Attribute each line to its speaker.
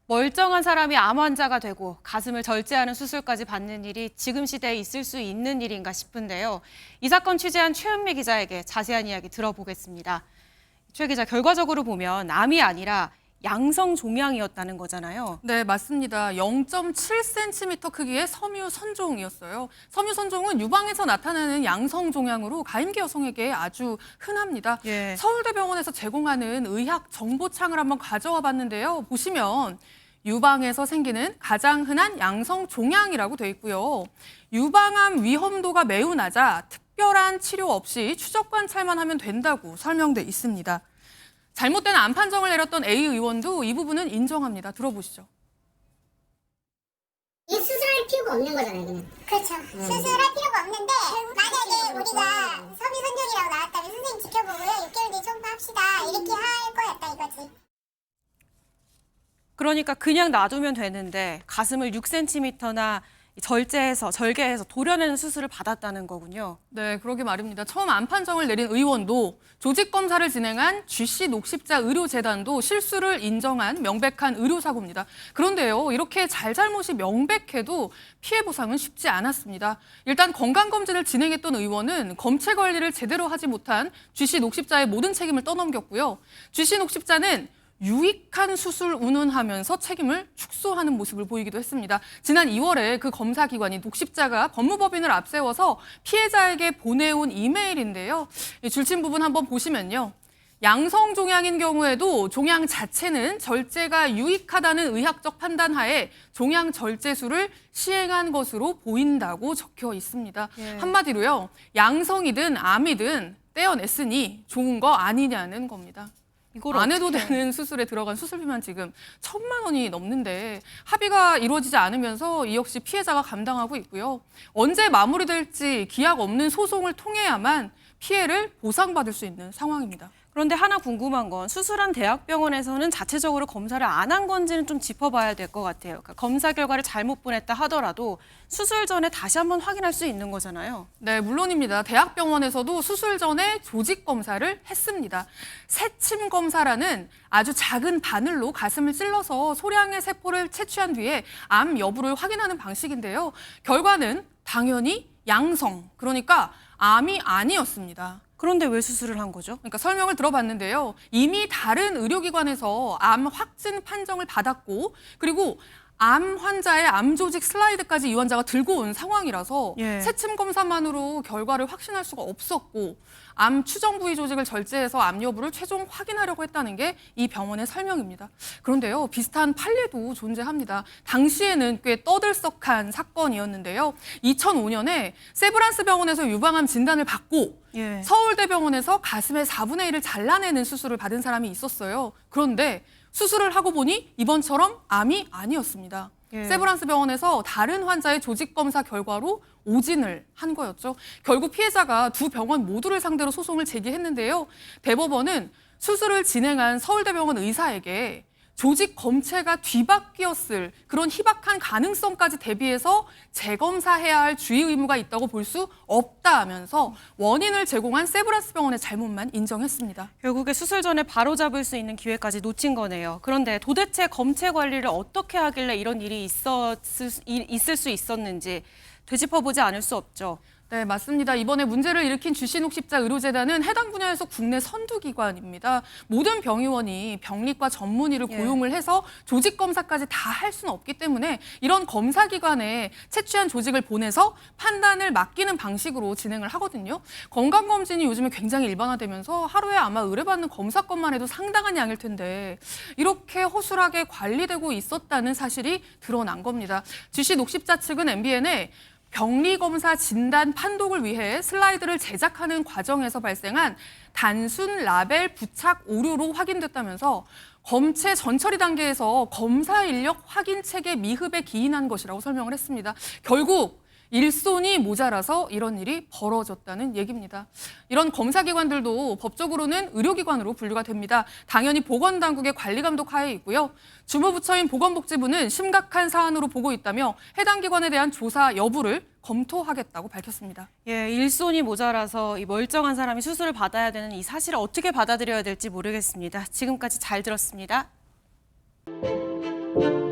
Speaker 1: 멀쩡한 사람이 암 환자가 되고 가슴을 절제하는 수술까지 받는 일이 지금 시대에 있을 수 있는 일인가 싶은데요. 이 사건 취재한 최은미 기자에게 자세한 이야기 들어보겠습니다. 최 기자, 결과적으로 보면 암이 아니라 양성 종양이었다는 거잖아요.
Speaker 2: 네, 맞습니다. 0.7cm 크기의 섬유 선종이었어요. 섬유 선종은 유방에서 나타나는 양성 종양으로 가임기 여성에게 아주 흔합니다.
Speaker 1: 예.
Speaker 2: 서울대병원에서 제공하는 의학 정보창을 한번 가져와 봤는데요. 보시면 유방에서 생기는 가장 흔한 양성 종양이라고 돼 있고요. 유방암 위험도가 매우 낮아 특별한 치료 없이 추적 관찰만 하면 된다고 설명돼 있습니다. 잘못된 암 판정을 내렸던 A 의원도 이 부분은 인정합니다. 들어보시죠.
Speaker 3: 이 수술할 필요가 없는 거잖아요, 그냥.
Speaker 4: 그렇죠. 수술할 필요가 없는데 만약에 우리가 섬유선종이라고 나왔다면 선생님 지켜보고요. 6개월 뒤에 총파합시다. 이렇게 할 거였다 이거지.
Speaker 1: 그러니까 그냥 놔두면 되는데 가슴을 6cm나 절개해서 도려내는 수술을 받았다는 거군요.
Speaker 2: 네, 그러게 말입니다. 처음 암 판정을 내린 의원도 조직 검사를 진행한 GC 녹십자 의료재단도 실수를 인정한 명백한 의료사고입니다. 그런데요, 이렇게 잘잘못이 명백해도 피해 보상은 쉽지 않았습니다. 일단 건강검진을 진행했던 의원은 검체 관리를 제대로 하지 못한 GC 녹십자의 모든 책임을 떠넘겼고요. GC 녹십자는 유익한 수술 운운하면서 책임을 축소하는 모습을 보이기도 했습니다. 지난 2월에 그 검사기관인 녹십자가 법무법인을 앞세워서 피해자에게 보내온 이메일인데요. 이 줄친 부분 한번 보시면요. 양성 종양인 경우에도 종양 자체는 절제가 유익하다는 의학적 판단하에 종양 절제술을 시행한 것으로 보인다고 적혀 있습니다.
Speaker 1: 예.
Speaker 2: 한마디로요. 양성이든 암이든 떼어냈으니 좋은 거 아니냐는 겁니다.
Speaker 1: 이걸
Speaker 2: 안 해도
Speaker 1: 어떻게...
Speaker 2: 되는 수술에 들어간 수술비만 지금 1,000만 원이 넘는데 합의가 이루어지지 않으면서 이 역시 피해자가 감당하고 있고요. 언제 마무리될지 기약 없는 소송을 통해야만 피해를 보상받을 수 있는 상황입니다.
Speaker 1: 그런데 하나 궁금한 건 수술한 대학병원에서는 자체적으로 검사를 안 한 건지는 좀 짚어봐야 될 것 같아요. 그러니까 검사 결과를 잘못 보냈다 하더라도 수술 전에 다시 한번 확인할 수 있는 거잖아요.
Speaker 2: 네, 물론입니다. 대학병원에서도 수술 전에 조직 검사를 했습니다. 세침 검사라는 아주 작은 바늘로 가슴을 찔러서 소량의 세포를 채취한 뒤에 암 여부를 확인하는 방식인데요. 결과는 당연히 양성, 그러니까 암이 아니었습니다.
Speaker 1: 그런데 왜 수술을 한 거죠?
Speaker 2: 그러니까 설명을 들어봤는데요. 이미 다른 의료기관에서 암 확진 판정을 받았고 그리고 암 환자의 암 조직 슬라이드까지 이 환자가 들고 온 상황이라서
Speaker 1: 예.
Speaker 2: 세침 검사만으로 결과를 확신할 수가 없었고 암 추정 부위 조직을 절제해서 암 여부를 최종 확인하려고 했다는 게 이 병원의 설명입니다. 그런데요, 비슷한 판례도 존재합니다. 당시에는 꽤 떠들썩한 사건이었는데요. 2005년에 세브란스 병원에서 유방암 진단을 받고
Speaker 1: 예.
Speaker 2: 서울대병원에서 가슴의 4분의 1을 잘라내는 수술을 받은 사람이 있었어요. 그런데 수술을 하고 보니 이번처럼 암이 아니었습니다.
Speaker 1: 예.
Speaker 2: 세브란스 병원에서 다른 환자의 조직 검사 결과로 오진을 한 거였죠. 결국 피해자가 두 병원 모두를 상대로 소송을 제기했는데요. 대법원은 수술을 진행한 서울대병원 의사에게 조직 검체가 뒤바뀌었을 그런 희박한 가능성까지 대비해서 재검사해야 할 주의 의무가 있다고 볼 수 없다 하면서 원인을 제공한 세브란스 병원의 잘못만 인정했습니다.
Speaker 1: 결국에 수술 전에 바로잡을 수 있는 기회까지 놓친 거네요. 그런데 도대체 검체 관리를 어떻게 하길래 이런 일이 있을 수 있었는지 되짚어보지 않을 수 없죠.
Speaker 2: 네, 맞습니다. 이번에 문제를 일으킨 GC 녹십자 의료재단은 해당 분야에서 국내 선두기관입니다. 모든 병의원이 병리과 전문의를
Speaker 1: 예.
Speaker 2: 고용을 해서 조직 검사까지 다 할 수는 없기 때문에 이런 검사기관에 채취한 조직을 보내서 판단을 맡기는 방식으로 진행을 하거든요. 건강검진이 요즘에 굉장히 일반화되면서 하루에 아마 의뢰받는 검사건만 해도 상당한 양일 텐데 이렇게 허술하게 관리되고 있었다는 사실이 드러난 겁니다. GC 녹십자 측은 MBN에 병리검사 진단 판독을 위해 슬라이드를 제작하는 과정에서 발생한 단순 라벨 부착 오류로 확인됐다면서 검체 전처리 단계에서 검사 인력 확인 체계 미흡에 기인한 것이라고 설명을 했습니다. 결국 일손이 모자라서 이런 일이 벌어졌다는 얘기입니다. 이런 검사기관들도 법적으로는 의료기관으로 분류가 됩니다. 당연히 보건당국의 관리감독 하에 있고요. 주무부처인 보건복지부는 심각한 사안으로 보고 있다며 해당 기관에 대한 조사 여부를 검토하겠다고 밝혔습니다.
Speaker 1: 예, 일손이 모자라서 이 멀쩡한 사람이 수술을 받아야 되는 이 사실을 어떻게 받아들여야 될지 모르겠습니다. 지금까지 잘 들었습니다.
Speaker 4: 네.